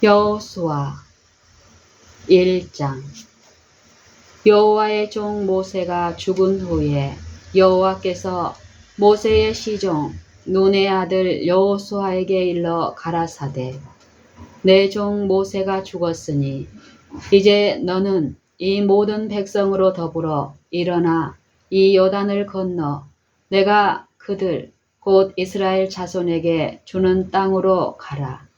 여호수아 1장. 여호와의 종 모세가 죽은 후에 여호와께서 모세의 시종 눈의 아들 여호수아에게 일러 가라사대, 내 종 모세가 죽었으니 이제 너는 이 모든 백성으로 더불어 일어나 이 요단을 건너 내가 그들 곧 이스라엘 자손에게 주는 땅으로 가라.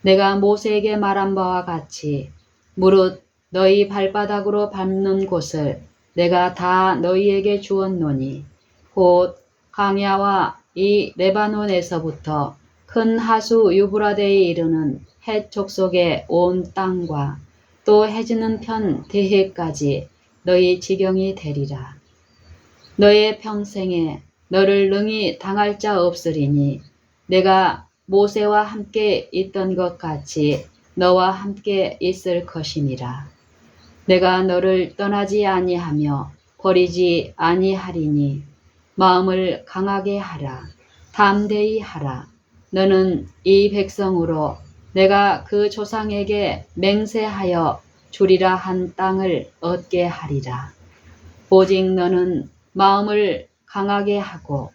내가 모세에게 말한 바와 같이 무릇 너희 발바닥으로 밟는 곳을 내가 다 너희에게 주었노니 곧 광야와 이 레바논에서부터 큰 하수 유브라데에 이르는 헷 족속의 온 땅과 또 해지는 편 대해까지 너희 지경이 되리라. 너의 평생에 너를 능히 당할 자 없으리니 내가 모세와 함께 있던 것 같이 너와 함께 있을 것임이라. 내가 너를 떠나지 아니하며 버리지 아니하리니 마음을 강하게 하라. 담대히 하라. 너는 이 백성으로 내가 그 조상에게 맹세하여 주리라 한 땅을 얻게 하리라. 오직 너는 마음을 강하게 하고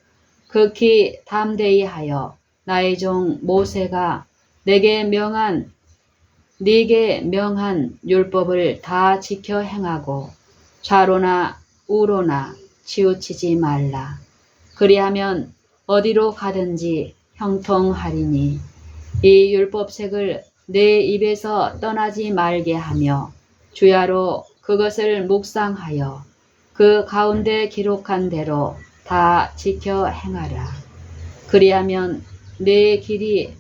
극히 담대히 하여 나의 종 모세가 네게 명한 율법을 다 지켜 행하고 좌로나 우로나 치우치지 말라. 그리하면 어디로 가든지 형통하리니 이 율법책을 내 입에서 떠나지 말게 하며 주야로 그것을 묵상하여 그 가운데 기록한 대로 다 지켜 행하라. 그리하면 내 길이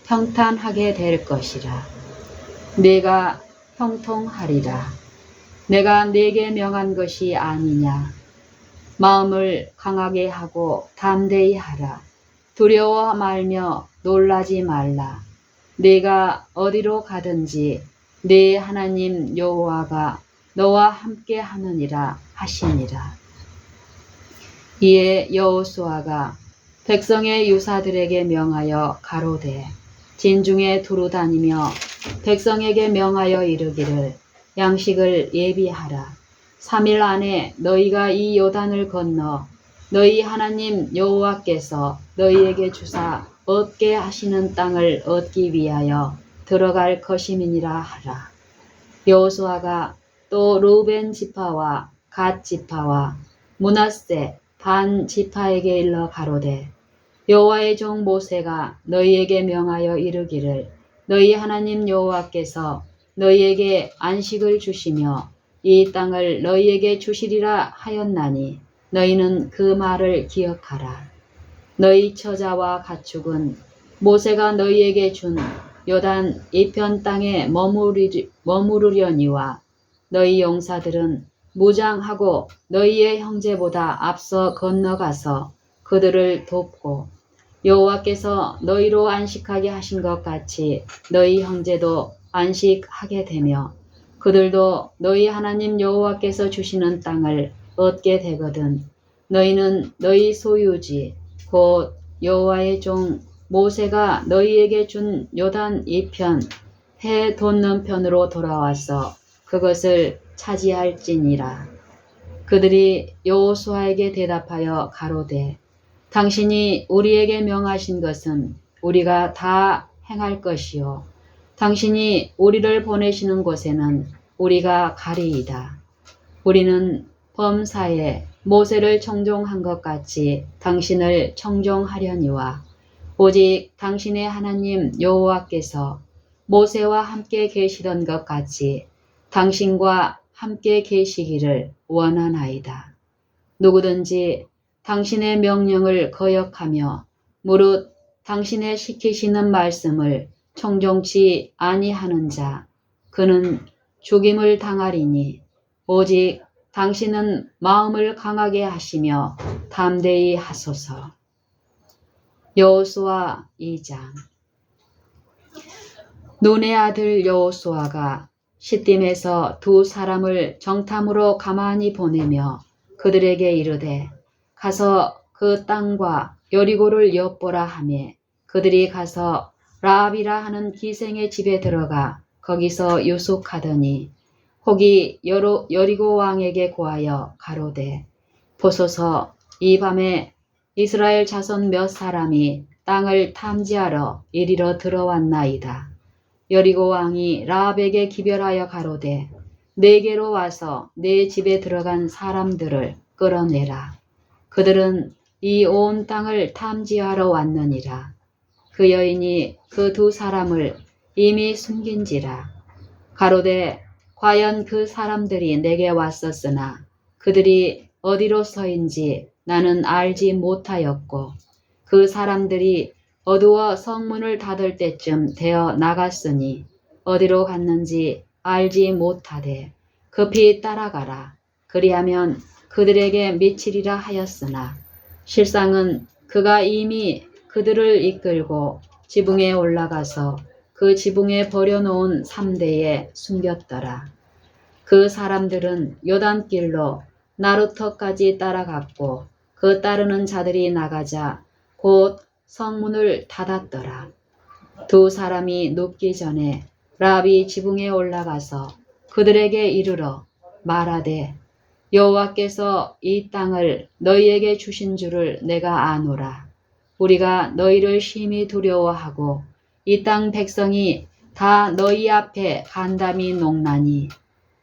평탄하게 될 것이라. 내가 형통하리라. 내가 네게 명한 것이 아니냐. 마음을 강하게 하고 담대히 하라. 두려워 말며 놀라지 말라. 네가 어디로 가든지 네 하나님 여호와가 너와 함께 하느니라 하시니라. 이에 여호수아가 백성의 유사들에게 명하여 가로되 진중에 두루 다니며 백성에게 명하여 이르기를 양식을 예비하라. 3일 안에 너희가 이 요단을 건너 너희 하나님 여호와께서 너희에게 주사 얻게 하시는 땅을 얻기 위하여 들어갈 것임이니라 하라. 여호수아가 또 르우벤 지파와 갓 지파와 므낫세 반 지파에게 일러 가로되 여호와의 종 모세가 너희에게 명하여 이르기를 너희 하나님 여호와께서 너희에게 안식을 주시며 이 땅을 너희에게 주시리라 하였나니 너희는 그 말을 기억하라. 너희 처자와 가축은 모세가 너희에게 준 요단 이편 땅에 머무르려니와 너희 용사들은 무장하고 너희의 형제보다 앞서 건너가서 그들을 돕고 여호와께서 너희로 안식하게 하신 것 같이 너희 형제도 안식하게 되며 그들도 너희 하나님 여호와께서 주시는 땅을 얻게 되거든 너희는 너희 소유지 곧 여호와의 종 모세가 너희에게 준 요단 이편 해 돋는 편으로 돌아와서 그것을 차지할지니라. 그들이 여호수아에게 대답하여 가로되 당신이 우리에게 명하신 것은 우리가 다 행할 것이요 당신이 우리를 보내시는 곳에는 우리가 가리이다. 우리는 범사에 모세를 청종한 것 같이 당신을 청종하려니와 오직 당신의 하나님 여호와께서 모세와 함께 계시던 것 같이 당신과 함께 계시기를 원하나이다. 누구든지 당신의 명령을 거역하며 무릇 당신의 시키시는 말씀을 청종치 아니하는 자 그는 죽임을 당하리니 오직 당신은 마음을 강하게 하시며 담대히 하소서. 여호수아 2장. 눈의 아들 여호수아가 시딤에서 두 사람을 정탐으로 가만히 보내며 그들에게 이르되 가서 그 땅과 여리고를 엿보라 하매 그들이 가서 라합이라 하는 기생의 집에 들어가 거기서 유숙하더니 혹이 여리고 왕에게 고하여 가로되 보소서 이 밤에 이스라엘 자손 몇 사람이 땅을 탐지하러 이리로 들어왔나이다. 여리고 왕이 라합에게 기별하여 가로되 내게로 와서 내 집에 들어간 사람들을 끌어내라. 그들은 이 온 땅을 탐지하러 왔느니라. 그 여인이 그 두 사람을 이미 숨긴지라. 가로되 과연 그 사람들이 내게 왔었으나 그들이 어디로서인지 나는 알지 못하였고 그 사람들이 어두워 성문을 닫을 때쯤 되어 나갔으니 어디로 갔는지 알지 못하되 급히 따라가라. 그리하면 그들에게 미치리라 하였으나 실상은 그가 이미 그들을 이끌고 지붕에 올라가서 그 지붕에 버려놓은 삼대에 숨겼더라. 그 사람들은 요단길로 나루터까지 따라갔고 그 따르는 자들이 나가자 곧 성문을 닫았더라. 두 사람이 눕기 전에 라합이 지붕에 올라가서 그들에게 이르러 말하되 여호와께서 이 땅을 너희에게 주신 줄을 내가 아노라. 우리가 너희를 심히 두려워하고 이 땅 백성이 다 너희 앞에 간담이 녹나니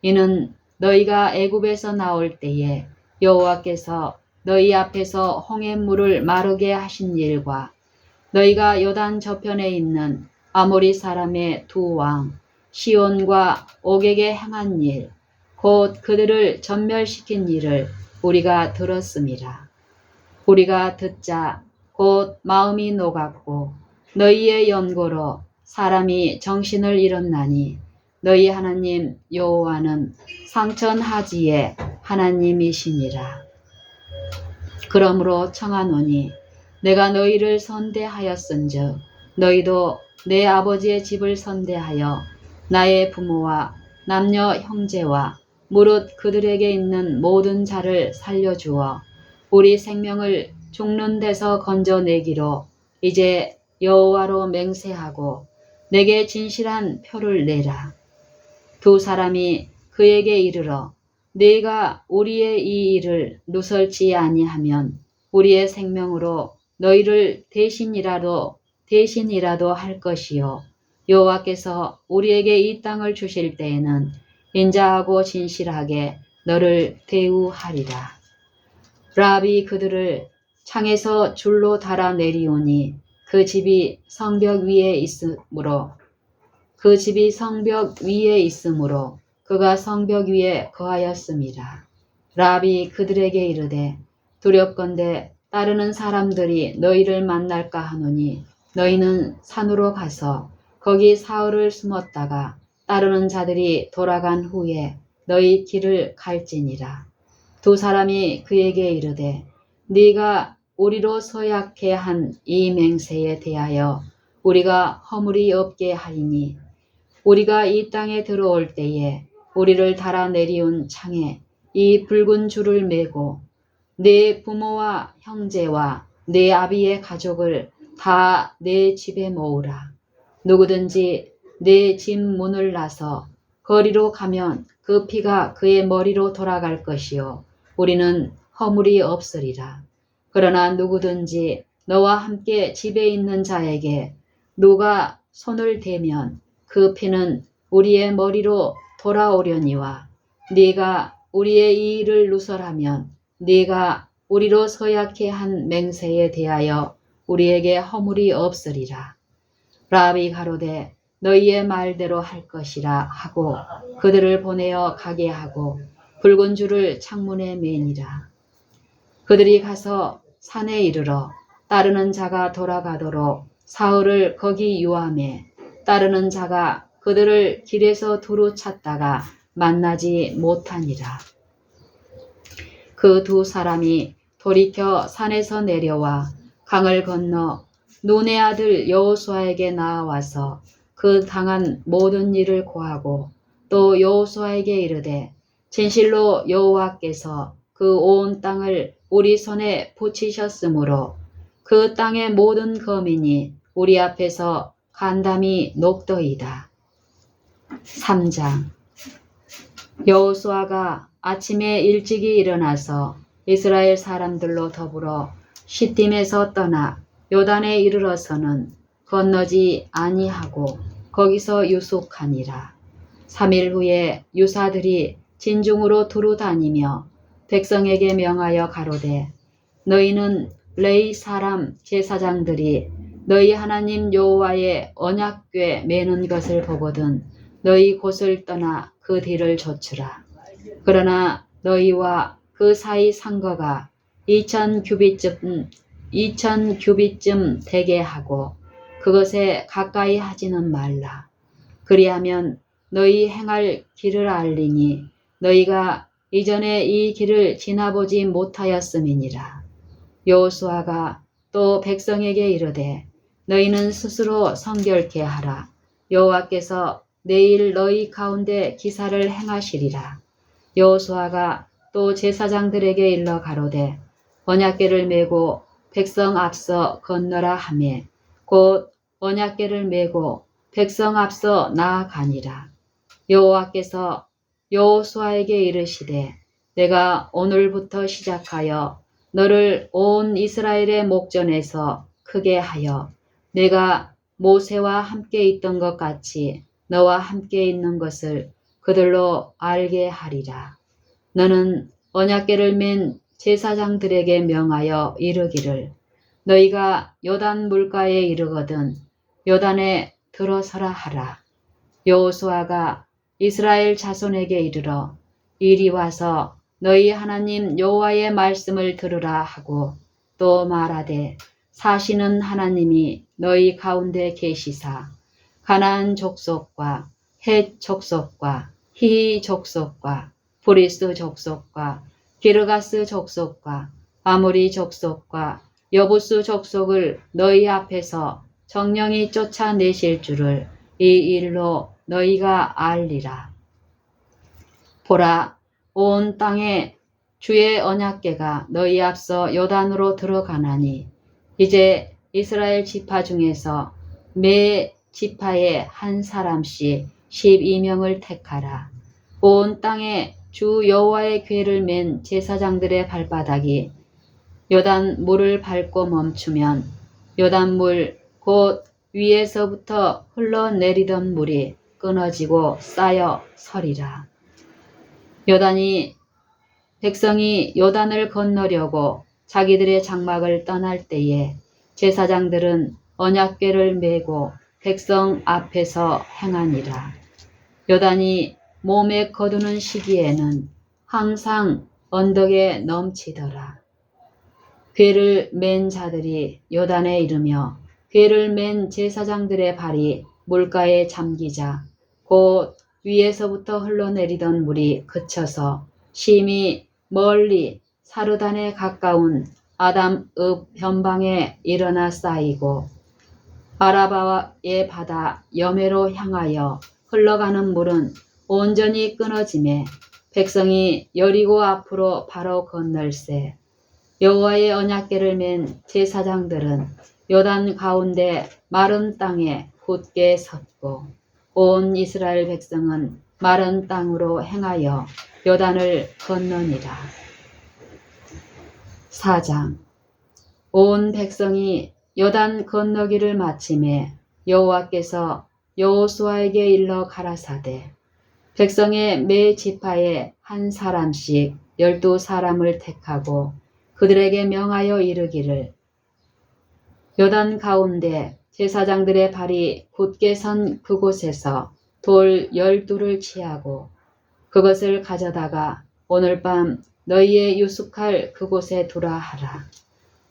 이는 너희가 애굽에서 나올 때에 여호와께서 너희 앞에서 홍해물을 마르게 하신 일과 너희가 요단 저편에 있는 아모리 사람의 두 왕 시온과 옥에게 행한 일 곧 그들을 전멸시킨 일을 우리가 들었음이라. 우리가 듣자 곧 마음이 녹았고 너희의 연고로 사람이 정신을 잃었나니 너희 하나님 여호와는 상천하지의 하나님이시니라. 그러므로 청하노니 내가 너희를 선대하였은즉 너희도 내 아버지의 집을 선대하여 나의 부모와 남녀 형제와 무릇 그들에게 있는 모든 자를 살려주어 우리 생명을 죽는 데서 건져내기로 이제 여호와로 맹세하고 내게 진실한 표를 내라. 두 사람이 그에게 이르러 네가 우리의 이 일을 누설지 아니하면 우리의 생명으로 너희를 대신이라도 할 것이요 여호와께서 우리에게 이 땅을 주실 때에는 인자하고 진실하게 너를 대우하리라. 라합이 그들을 창에서 줄로 달아 내리오니 그 집이 성벽 위에 있으므로 그가 성벽 위에 거하였음이라. 라합이 그들에게 이르되 두렵건대 따르는 사람들이 너희를 만날까 하노니 너희는 산으로 가서 거기 사흘을 숨었다가 따르는 자들이 돌아간 후에 너희 길을 갈지니라. 두 사람이 그에게 이르되 네가 우리로 서약해 한 이 맹세에 대하여 우리가 허물이 없게 하리니 우리가 이 땅에 들어올 때에 우리를 달아 내리온 창에 이 붉은 줄을 매고 내 부모와 형제와 내 아비의 가족을 다 내 집에 모으라. 누구든지 내 집 문을 나서 거리로 가면 그 피가 그의 머리로 돌아갈 것이요 우리는 허물이 없으리라. 그러나 누구든지 너와 함께 집에 있는 자에게 누가 손을 대면 그 피는 우리의 머리로 돌아오려니와 네가 우리의 이 일을 누설하면 네가 우리로 서약해 한 맹세에 대하여 우리에게 허물이 없으리라. 라합이 가로되 너희의 말대로 할 것이라 하고 그들을 보내어 가게 하고 붉은 줄을 창문에 매니라. 그들이 가서 산에 이르러 따르는 자가 돌아가도록 사흘을 거기 유함에 따르는 자가 그들을 길에서 두루 찾다가 만나지 못하니라. 그 두 사람이 돌이켜 산에서 내려와 강을 건너 눈의 아들 여호수아에게 나아와서 그 당한 모든 일을 고하고 또 여호수아에게 이르되 진실로 여호와께서 그 온 땅을 우리 손에 붙이셨으므로 그 땅의 모든 거민이 우리 앞에서 간담이 녹더이다. 3장. 여호수아가 아침에 일찍이 일어나서 이스라엘 사람들로 더불어 시딤에서 떠나 요단에 이르러서는 건너지 아니하고 거기서 유숙하니라. 3일 후에 유사들이 진중으로 두루 다니며 백성에게 명하여 가로되 너희는 레위 사람 제사장들이 너희 하나님 여호와의 언약궤 매는 것을 보거든 너희 곳을 떠나 그 뒤를 좇으라. 그러나 너희와 그 사이 상거가 2000규빗쯤 되게 하고 그것에 가까이 하지는 말라. 그리하면 너희 행할 길을 알리니 너희가 이전에 이 길을 지나보지 못하였음이니라. 여호수아가 또 백성에게 이르되 너희는 스스로 성결케 하라. 여호와께서 내일 너희 가운데 기사를 행하시리라. 여호수아가 또 제사장들에게 일러 가로되 언약궤를 메고 백성 앞서 건너라 하매 곧 언약궤를 메고 백성 앞서 나아가니라. 여호와께서 여호수아에게 이르시되 내가 오늘부터 시작하여 너를 온 이스라엘의 목전에서 크게 하여 내가 모세와 함께 있던 것 같이 너와 함께 있는 것을 그들로 알게 하리라. 너는 언약궤를 맨 제사장들에게 명하여 이르기를 너희가 요단 물가에 이르거든 요단에 들어서라 하라. 여호수아가 이스라엘 자손에게 이르러 이리 와서 너희 하나님 여호와의 말씀을 들으라 하고 또 말하되 사시는 하나님이 너희 가운데 계시사 가나안 족속과 헷 족속과 히히 족속과 브리스 족속과 기르가스 족속과 아모리 족속과 여부스 족속을 너희 앞에서 정령이 쫓아내실 줄을 이 일로 너희가 알리라. 보라, 온 땅에 주의 언약궤가 너희 앞서 요단으로 들어가나니 이제 이스라엘 지파 중에서 매 지파에 한 사람씩 12명을 택하라. 온 땅에 주 여호와의 궤를 맨 제사장들의 발바닥이 요단 물을 밟고 멈추면 요단 물 곧 위에서부터 흘러내리던 물이 끊어지고 쌓여 서리라. 백성이 요단을 건너려고 자기들의 장막을 떠날 때에 제사장들은 언약궤를 메고 백성 앞에서 행하니라. 요단이 몸에 거두는 시기에는 항상 언덕에 넘치더라. 궤를 맨 자들이 요단에 이르며 궤를 맨 제사장들의 발이 물가에 잠기자 곧 위에서부터 흘러내리던 물이 그쳐서 심히 멀리 사르단에 가까운 아담읍 변방에 일어나 쌓이고 아라바의 바다 여매로 향하여 흘러가는 물은 온전히 끊어지매 백성이 여리고 앞으로 바로 건널세 여호와의 언약궤를 맨 제사장들은 요단 가운데 마른 땅에 굳게 섰고 온 이스라엘 백성은 마른 땅으로 행하여 요단을 건너니라. 4장. 온 백성이 요단 건너기를 마침에 여호와께서 여호수아에게 일러 가라사대 백성의 매 지파에 한 사람씩 12사람을 택하고 그들에게 명하여 이르기를 요단 가운데 제사장들의 발이 굳게 선 그곳에서 돌 12를 취하고 그것을 가져다가 오늘 밤 너희의 유숙할 그곳에 두라 하라.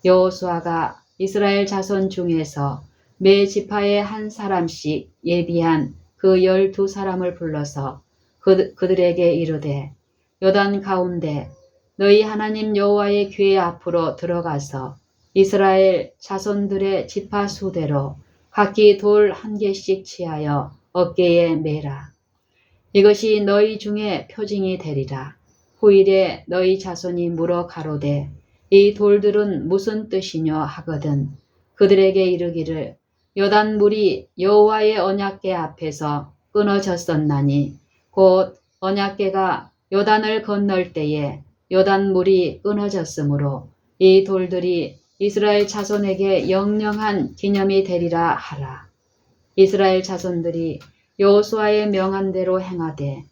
여호수아가 이스라엘 자손 중에서 매 지파에 한 사람씩 예비한 그 12사람을 불러서 그들에게 이르되 요단 가운데 너희 하나님 여호와의 궤 앞으로 들어가서 이스라엘 자손들의 지파 수대로 각기 돌 1개씩 취하여 어깨에 매라. 이것이 너희 중에 표징이 되리라. 후일에 너희 자손이 물어 가로되 이 돌들은 무슨 뜻이뇨 하거든 그들에게 이르기를 요단 물이 여호와의 언약궤 앞에서 끊어졌었나니 곧 언약궤가 요단을 건널 때에 요단 물이 끊어졌으므로 이 돌들이 이스라엘 자손에게 영영한 기념이 되리라 하라. 이스라엘 자손들이 여호수아의 명한 대로 행하되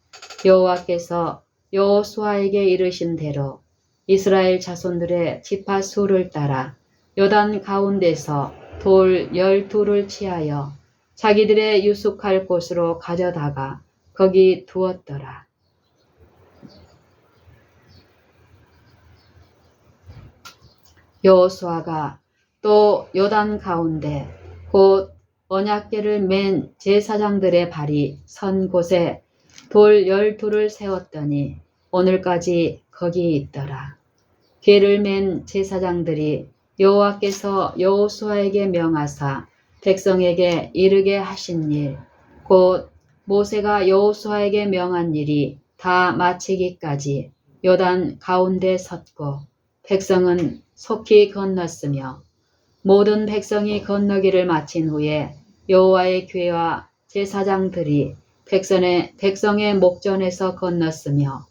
여호와께서 여호수아에게 이르신 대로 이스라엘 자손들의 지파 수를 따라 요단 가운데서 돌 12를 취하여 자기들의 유숙할 곳으로 가져다가 거기 두었더라. 여호수아가 또 요단 가운데 곧 언약궤를 맨 제사장들의 발이 선 곳에 돌 12를 세웠더니 오늘까지 거기 있더라. 궤를 맨 제사장들이 여호와께서 여호수아에게 명하사 백성에게 이르게 하신 일, 곧 모세가 여호수아에게 명한 일이 다 마치기까지 요단 가운데 섰고 백성은 속히 건넜으며 모든 백성이 건너기를 마친 후에 여호와의 궤와 제사장들이 백성의 목전에서 건넜으며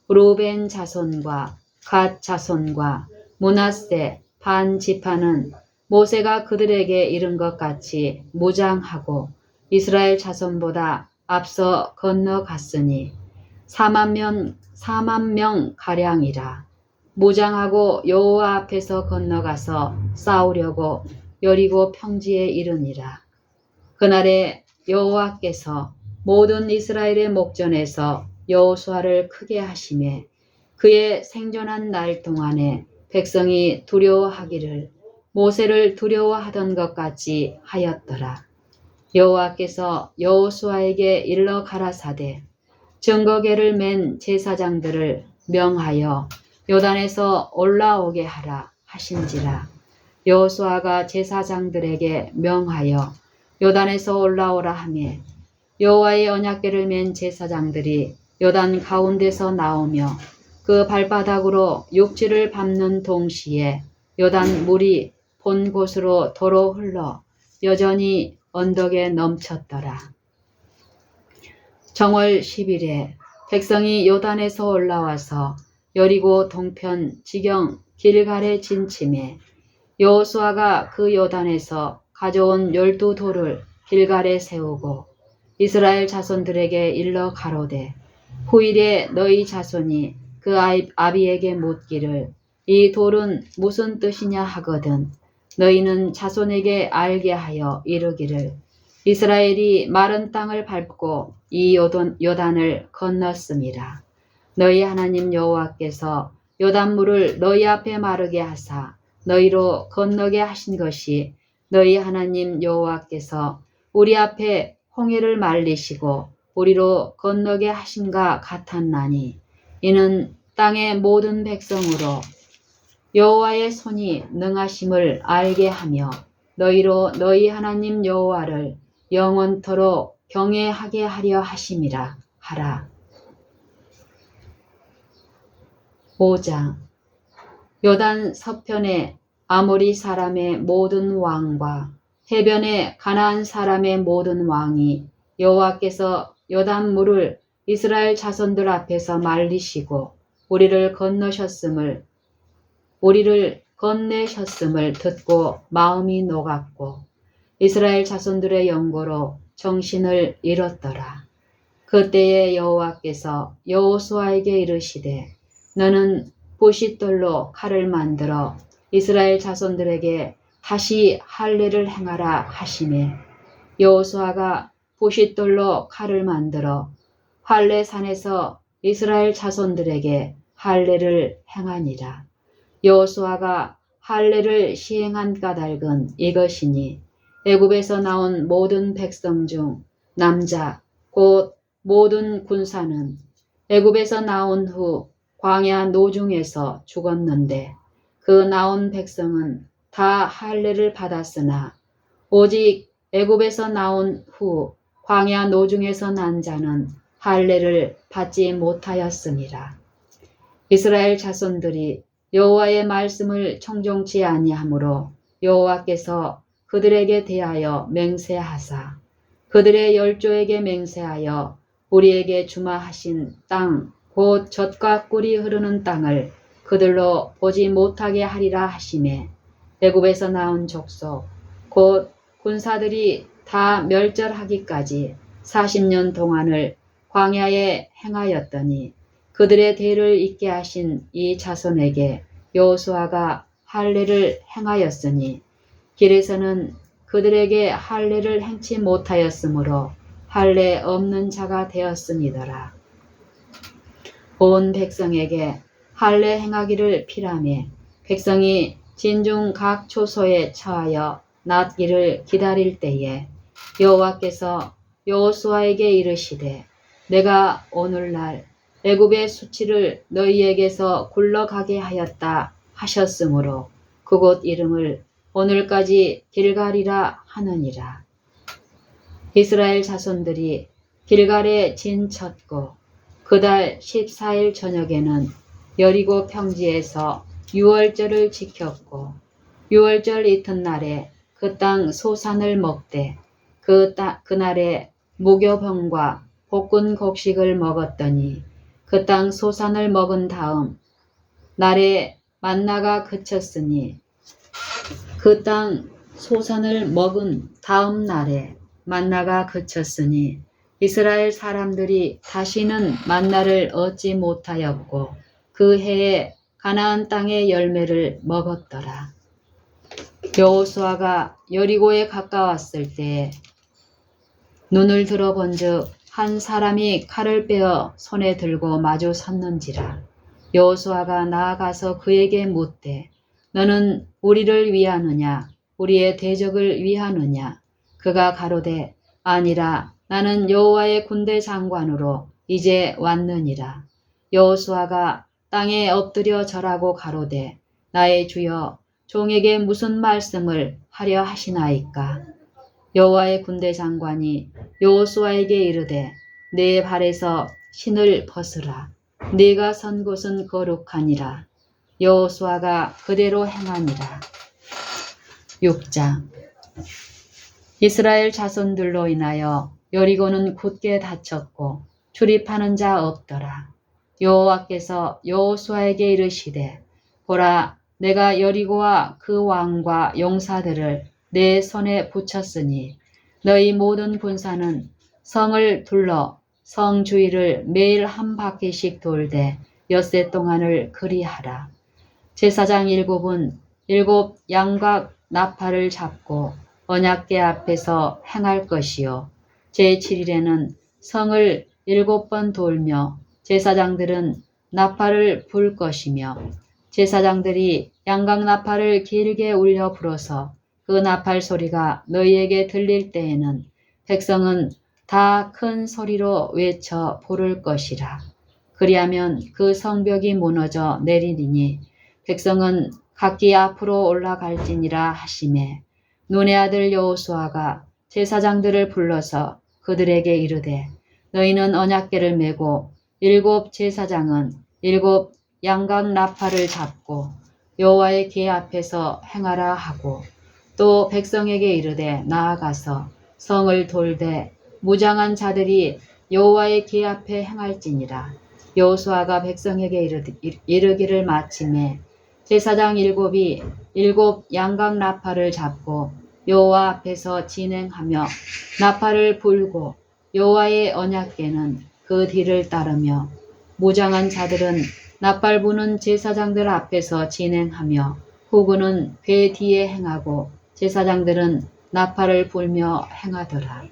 루벤 자손과 갓 자손과 므낫세 반 지파는 모세가 그들에게 이른 것 같이 무장하고 이스라엘 자손보다 앞서 건너갔으니 4만 명 가량이라. 무장하고 여호와 앞에서 건너가서 싸우려고 여리고 평지에 이르니라. 그날에 여호와께서 모든 이스라엘의 목전에서 여호수아를 크게 하시매 그의 생존한 날 동안에 백성이 두려워하기를 모세를 두려워하던 것 같이 하였더라. 여호와께서 여호수아에게 일러 가라사대 증거궤를 맨 제사장들을 명하여 요단에서 올라오게 하라 하신지라. 여호수아가 제사장들에게 명하여 요단에서 올라오라 하매 여호와의 언약궤를 맨 제사장들이 요단 가운데서 나오며 그 발바닥으로 육지를 밟는 동시에 요단 물이 본 곳으로 도로 흘러 여전히 언덕에 넘쳤더라. 정월 10일에 백성이 요단에서 올라와서 여리고 동편 지경 길갈에 진침해 여호수아가 그 요단에서 가져온 12돌을 길갈에 세우고 이스라엘 자손들에게 일러 가로되 후일에 너희 자손이 그 아비에게 묻기를 이 돌은 무슨 뜻이냐 하거든 너희는 자손에게 알게 하여 이르기를 이스라엘이 마른 땅을 밟고 이 요단을 건넜음이라. 너희 하나님 여호와께서 요단물을 너희 앞에 마르게 하사 너희로 건너게 하신 것이 너희 하나님 여호와께서 우리 앞에 홍해를 말리시고 우리로 건너게 하신가 같았나니 이는 땅의 모든 백성으로 여호와의 손이 능하심을 알게 하며 너희로 너희 하나님 여호와를 영원토록 경외하게 하려 하심이라 하라. 5장 요단 서편에 아모리 사람의 모든 왕과 해변에 가나안 사람의 모든 왕이 여호와께서 요단 물을 이스라엘 자손들 앞에서 말리시고 우리를 건네셨음을 듣고 마음이 녹았고 이스라엘 자손들의 영고로 정신을 잃었더라. 그때에 여호와께서 여호수아에게 이르시되 너는 부싯돌로 칼을 만들어 이스라엘 자손들에게 다시 할례를 행하라 하시매 여호수아가 부싯돌로 칼을 만들어 할례산에서 이스라엘 자손들에게 할례를 행하니라. 여호수아가 할례를 시행한 까닭은 이것이니 애굽에서 나온 모든 백성 중 남자 곧 모든 군사는 애굽에서 나온 후 광야 노중에서 죽었는데 그 나온 백성은 다 할례를 받았으나 오직 애굽에서 나온 후 광야 노중에서 난 자는 할례를 받지 못하였음이라. 이스라엘 자손들이 여호와의 말씀을 청종치 아니하므로 여호와께서 그들에게 대하여 맹세하사 그들의 열조에게 맹세하여 우리에게 주마하신 땅 곧 젖과 꿀이 흐르는 땅을 그들로 보지 못하게 하리라 하시매 애굽에서 나온 족속 곧 군사들이 다 멸절하기까지 40년 동안을 광야에 행하였더니 그들의 대를 잇게 하신 이 자손에게 여호수아가 할례를 행하였으니 길에서는 그들에게 할례를 행치 못하였으므로 할례 없는 자가 되었음이더라. 온 백성에게 할례 행하기를 피라매 백성이 진중 각 초소에 처하여 낫기를 기다릴 때에 여호와께서 여호수아에게 이르시되 내가 오늘날 애굽의 수치를 너희에게서 굴러가게 하였다 하셨으므로 그곳 이름을 오늘까지 길갈이라 하느니라. 이스라엘 자손들이 길갈에 진쳤고 그달 14일 저녁에는 여리고 평지에서 유월절을 지켰고 유월절 이튿날에 그 땅 소산을 먹되 그날에 무교병과 볶은 곡식을 먹었더니 그 땅 소산을 먹은 다음 날에 만나가 그쳤으니 그 땅 소산을 먹은 다음 날에 만나가 그쳤으니 이스라엘 사람들이 다시는 만나를 얻지 못하였고 그 해에 가나안 땅의 열매를 먹었더라. 여호수아가 여리고에 가까웠을 때에 눈을 들어본즉 한 사람이 칼을 빼어 손에 들고 마주 섰는지라. 여호수아가 나아가서 그에게 묻되 너는 우리를 위하느냐 우리의 대적을 위하느냐. 그가 가로되 아니라 나는 여호와의 군대 장관으로 이제 왔느니라. 여호수아가 땅에 엎드려 절하고 가로되 나의 주여 종에게 무슨 말씀을 하려 하시나이까. 여호와의 군대 장관이 여호수아에게 이르되 네 발에서 신을 벗으라. 네가 선 곳은 거룩하니라. 여호수아가 그대로 행하니라. 6장. 이스라엘 자손들로 인하여 여리고는 굳게 닫혔고 출입하는 자 없더라. 여호와께서 여호수아에게 이르시되 보라 내가 여리고와 그 왕과 용사들을 내 손에 붙였으니 너희 모든 군사는 성을 둘러 성 주위를 매일 한 바퀴씩 돌되 엿새 동안을 그리하라. 제사장 7은 7 양각 나팔을 잡고 언약궤 앞에서 행할 것이요 제7일에는 성을 7번 돌며 제사장들은 나팔을 불 것이며 제사장들이 양각 나팔을 길게 울려 불어서 그 나팔 소리가 너희에게 들릴 때에는 백성은 다 큰 소리로 외쳐 부를 것이라. 그리하면 그 성벽이 무너져 내리리니 백성은 각기 앞으로 올라갈지니라 하시매 눈의 아들 여호수아가 제사장들을 불러서 그들에게 이르되 너희는 언약궤를 메고 7 제사장은 7 양각 나팔을 잡고 여호와의 궤 앞에서 행하라 하고 또 백성에게 이르되 나아가서 성을 돌되 무장한 자들이 여호와의 궤 앞에 행할지니라. 여호수아가 백성에게 이르기를 마침에 제사장 7이 7 양각 나팔을 잡고 여호와 앞에서 진행하며 나팔을 불고 여호와의 언약궤는 그 뒤를 따르며 무장한 자들은 나팔 부는 제사장들 앞에서 진행하며 후군은 궤 뒤에 행하고 제사장들은 나팔을 불며 행하더라.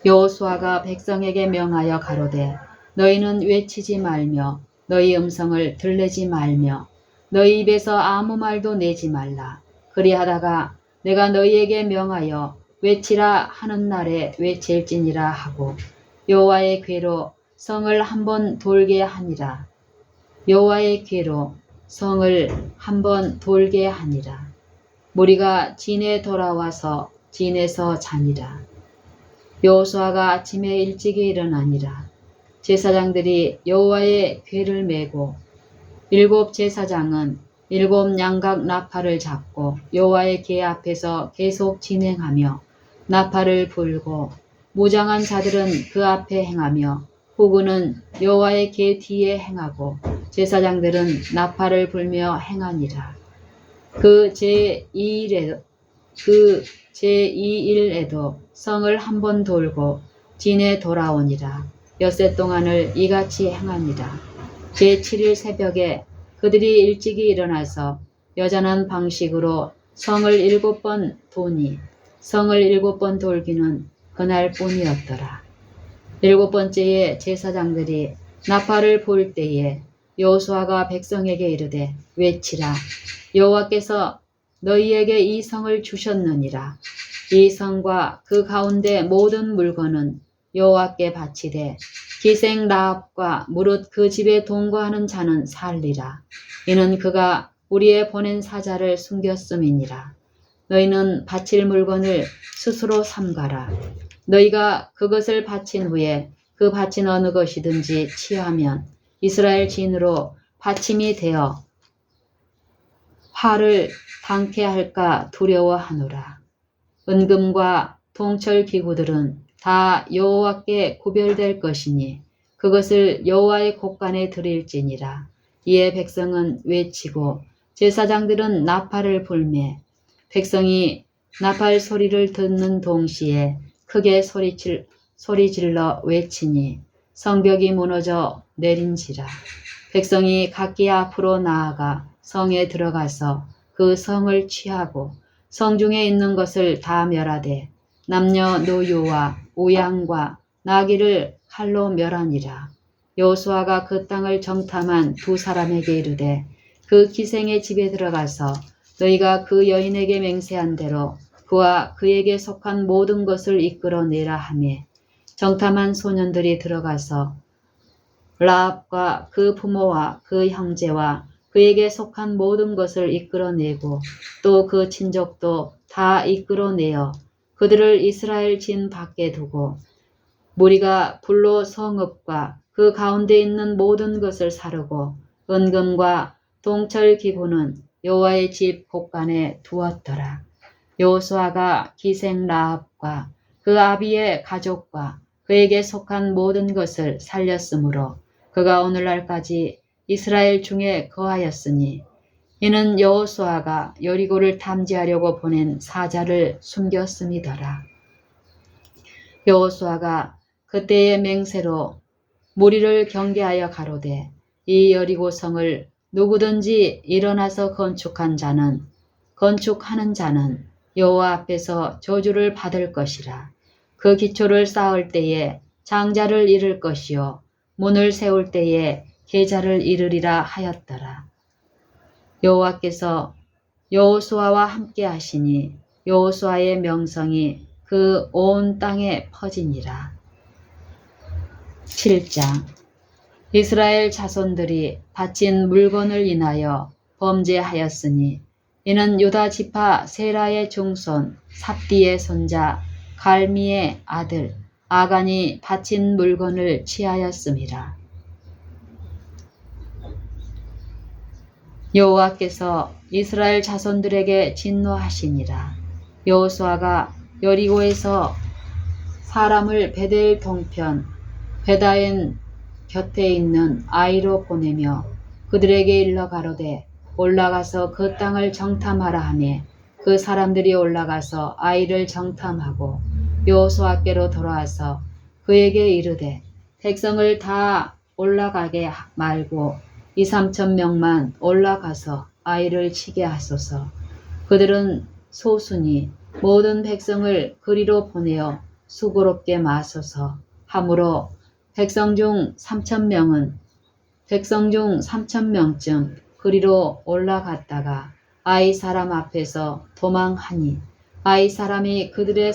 여호수아가 백성에게 명하여 가로되 너희는 외치지 말며 너희 음성을 들내지 말며 너희 입에서 아무 말도 내지 말라. 그리하다가 내가 너희에게 명하여 외치라 하는 날에 외칠지니라 하고 여호와의 궤로 성을 한번 돌게 하니라. 여호와의 궤로 성을 한번 돌게 하니라. 무리가 진에 돌아와서 진에서 자니라. 여호수아가 아침에 일찍이 일어나니라. 제사장들이 여호와의 궤를 메고 7 제사장은 7 양각 나팔을 잡고 여호와의 궤 앞에서 계속 진행하며 나팔을 불고 무장한 자들은 그 앞에 행하며 후군은 여호와의 궤 뒤에 행하고 제사장들은 나팔을 불며 행하니라. 그 제2일에도 성을 한 번 돌고 진에 돌아오니라. 엿새 동안을 이같이 행하니라. 제7일 새벽에 그들이 일찍이 일어나서 여전한 방식으로 성을 7번 도니 성을 7번 돌기는 그날뿐이었더라. 7번째에 제사장들이 나팔을 불 때에 여호수아가 백성에게 이르되 외치라. 여호와께서 너희에게 이 성을 주셨느니라. 이 성과 그 가운데 모든 물건은 여호와께 바치되 기생 라합과 무릇 그 집에 동거하는 자는 살리라. 이는 그가 우리의 보낸 사자를 숨겼음이니라. 너희는 바칠 물건을 스스로 삼가라. 너희가 그것을 바친 후에 그 바친 어느 것이든지 취하면 이스라엘 진으로 바침이 되어 화를 당케 할까 두려워하노라. 은금과 동철 기구들은 다 여호와께 구별될 것이니 그것을 여호와의 곳간에 드릴지니라. 이에 백성은 외치고 제사장들은 나팔을 불매 백성이 나팔 소리를 듣는 동시에 크게 소리질러 외치니 성벽이 무너져 내린지라. 백성이 각기 앞으로 나아가 성에 들어가서 그 성을 취하고 성중에 있는 것을 다 멸하되 남녀노유와 우양과 나귀를 칼로 멸하니라. 여호수아가 그 땅을 정탐한 두 사람에게 이르되 그 기생의 집에 들어가서 너희가 그 여인에게 맹세한 대로 그와 그에게 속한 모든 것을 이끌어내라 하매 정탐한 소년들이 들어가서 라합과 그 부모와 그 형제와 그에게 속한 모든 것을 이끌어내고 또 그 친족도 다 이끌어내어 그들을 이스라엘 진 밖에 두고 무리가 불로 성읍과 그 가운데 있는 모든 것을 사르고 은금과 동철 기구는 여호와의 집 곳간에 두었더라. 여호수아가 기생 라합과 그 아비의 가족과 그에게 속한 모든 것을 살렸으므로 그가 오늘날까지 이스라엘 중에 거하였으니 이는 여호수아가 여리고를 탐지하려고 보낸 사자를 숨겼음이더라. 여호수아가 그때의 맹세로 무리를 경계하여 가로되 이 여리고 성을 누구든지 일어나서 건축하는 자는 여호와 앞에서 저주를 받을 것이라. 그 기초를 쌓을 때에 장자를 잃을 것이요 문을 세울 때에 계자를 잃으리라 하였더라. 여호와께서 여호수아와 함께 하시니 여호수아의 명성이 그 온 땅에 퍼지니라. 7장. 이스라엘 자손들이 바친 물건을 인하여 범죄하였으니 이는 유다 지파 세라의 중손 삽디의 손자 갈미의 아들 아간이 바친 물건을 취하였음이라. 여호와께서 이스라엘 자손들에게 진노하시니라. 여호수아가 여리고에서 사람을 베델 동편 베다엔 곁에 있는 아이로 보내며 그들에게 일러 가로되 올라가서 그 땅을 정탐하라 하매 그 사람들이 올라가서 아이를 정탐하고 여호수아께로 돌아와서 그에게 이르되 백성을 다 올라가게 말고 2~3천 명만 올라가서 아이를 치게 하소서. 그들은 소수니 모든 백성을 그리로 보내어 수고롭게 마소서 하므로 백성 중 3,000명쯤 그리로 올라갔다가 아이 사람 앞에서 도망하니 아이 사람이 그들의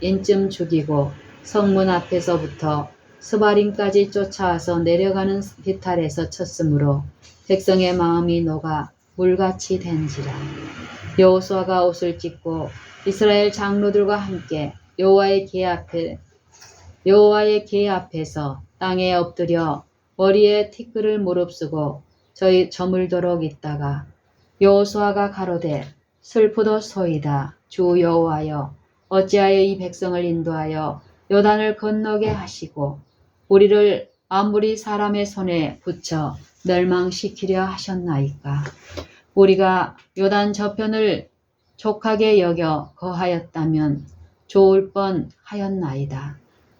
36인쯤 죽이고 성문 앞에서부터 스바림까지 쫓아와서 내려가는 비탈에서 쳤으므로 백성의 마음이 녹아 물같이 된지라. 여호수아가 옷을 찢고 이스라엘 장로들과 함께 여호와의 궤 앞에서 땅에 엎드려 머리에 티끌을 무릅쓰고 저희 저물도록 있다가 여호수아가 가로되 슬프도소이다. 주 여호와여 어찌하여 이 백성을 인도하여 요단을 건너게 하시고 우리를 아무리 사람의 손에 붙여 멸망시키려 하셨나이까. 우리가 요단 저편을 족하게 여겨 거하였다면 좋을 뻔하였나이다.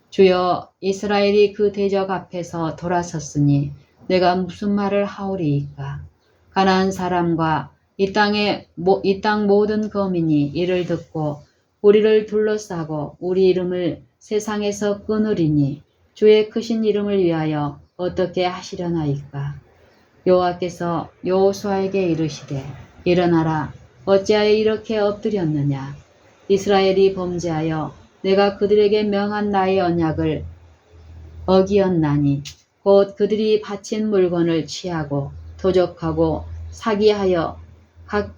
주여 이스라엘이 그 대적 앞에서 돌아섰으니 내가 무슨 말을 하오리이까. 가나안 사람과 이 땅 모든 거민이 이를 듣고 우리를 둘러싸고 우리 이름을 세상에서 끊으리니 주의 크신 이름을 위하여 어떻게 하시려나이까. 여호와께서 여호수아에게 이르시되 일어나라. 어찌하여 이렇게 엎드렸느냐. 이스라엘이 범죄하여 내가 그들에게 명한 나의 언약을 어기었나니 곧 그들이 바친 물건을 취하고 도적하고 사기하여 각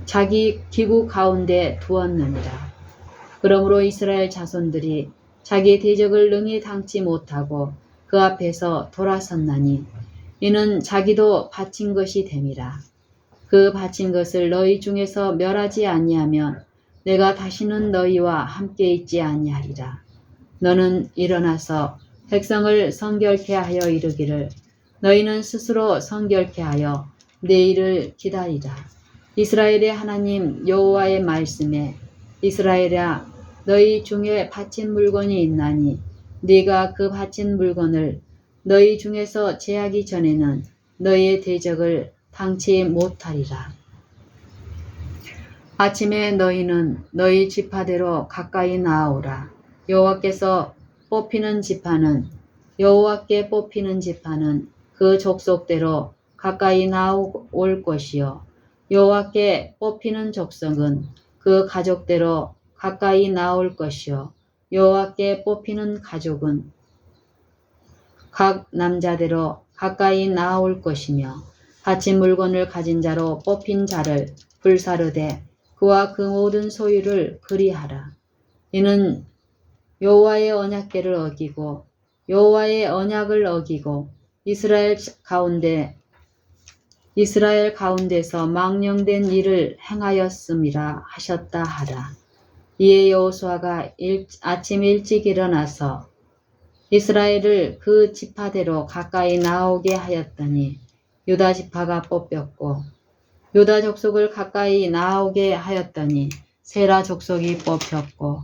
자기 기구 가운데 두었느니라. 그러므로 이스라엘 자손들이 자기 대적을 능히 당치 못하고 그 앞에서 돌아섰나니 이는 자기도 바친 것이 됨이라. 그 바친 것을 너희 중에서 멸하지 아니하면 내가 다시는 너희와 함께 있지 아니하리라. 너는 일어나서 백성을 성결케 하여 이르기를 너희는 스스로 성결케 하여 내일을 기다리라. 이스라엘의 하나님 여호와의 말씀에 이스라엘아 너희 중에 바친 물건이 있나니 네가 그 바친 물건을 너희 중에서 제하기 전에는 너희의 대적을 당치 못하리라. 아침에 너희는 너희 지파대로 가까이 나아오라. 여호와께 뽑히는 지파는 그 족속대로 가까이 나올 것이요 여호와께 뽑히는 족속은 그 가족대로 가까이 나올 것이요 여호와께 뽑히는 가족은 각 남자대로 가까이 나올 것이며 바친 물건을 가진 자로 뽑힌 자를 불사르되 그와 그 모든 소유를 그리하라. 이는 여호와의 언약궤를 어기고 여호와의 언약을 어기고 이스라엘 가운데서 망령된 일을 행하였음이라 하셨다 하라. 이에 여호수아가 아침 일찍 일어나서 이스라엘을 그 지파대로 가까이 나오게 하였더니 유다 지파가 뽑혔고 유다 족속을 가까이 나오게 하였더니 세라 족속이 뽑혔고